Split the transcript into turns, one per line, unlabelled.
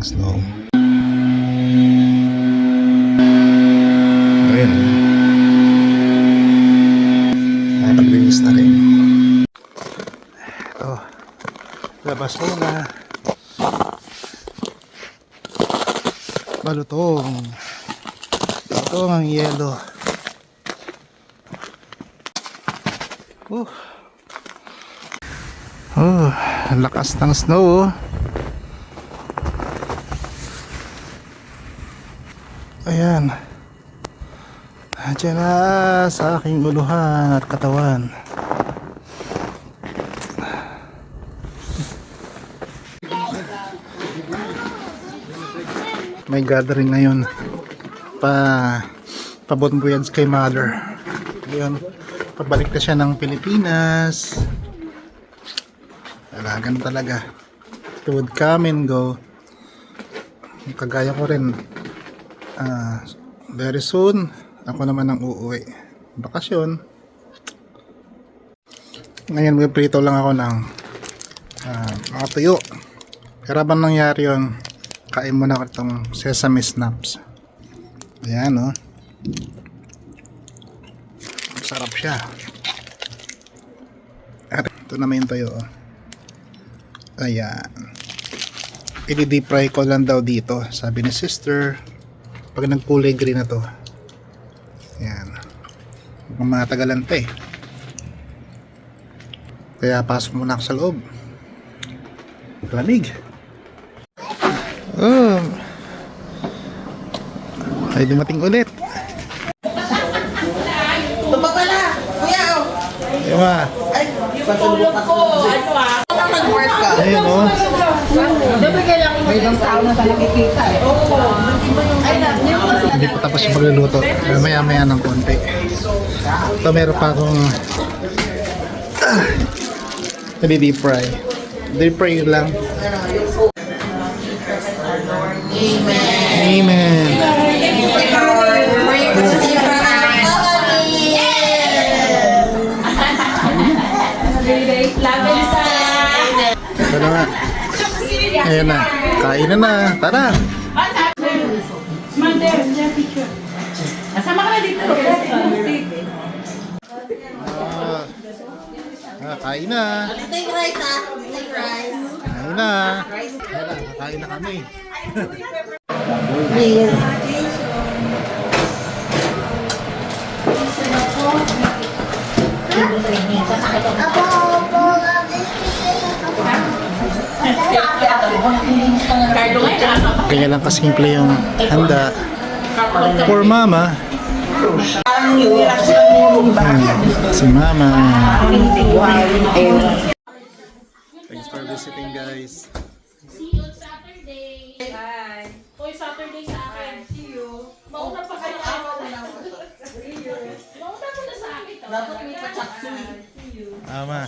snow. Ayun. Nakapag-release na rin. Ito. Labas ko na. Balutong. Balutong ang yelo. Oh, lakas ng snow. Ayan. Diyan na sa aking uluhan at katawan. May gathering ngayon pabonbuyans kay mother. Ngayon, pabalik na siya ng Pilipinas. Ganun talaga. It would come and go. Kagaya ko rin. Very soon, ako naman ang uuwi. Bakasyon. Ngayon, may prito lang ako ng mga tuyo. Pero habang nangyari yun, kain muna ako itong sesame snaps. Ayan, oh. Sarap siya. At ito naman yung tuyo, oh. Ayan. I-deep fry ko lang daw dito, sabi ni sister. Pag nagkulay green na to. Ayan. Mukhang matagalan pa eh. Kaya pasok muna ako sa loob. Lamig. Oh. Ay dumating ulit.
Ito pa pala, kuya.
Ayun ma.
Ay, patulog ko. Ano nag-work ka?
Ayun o.
May ibang tao na sa nakikita eh. Oo.
Hindi pa tapos yung pagluluto. Maya maya ng konti. Ito meron pa akong deep fry. Deep fry lang. Amen. Ito na nga. Ayan na. Kain na na. Tara.
Nasama ka na dito.
Kain na.
Take rice ha. Take rice.
Kain na. Ayan na. Kain na kami.
Please.
Kaya lang kasimple yung handa for mama. Si mama. Thanks for visiting, guys.
See you on Saturday. Bye. Hoy, Saturday sa akin. See you. Mauna pa kayo. Mauna mo na sa akin.
Dapat may pa-chat
Mama.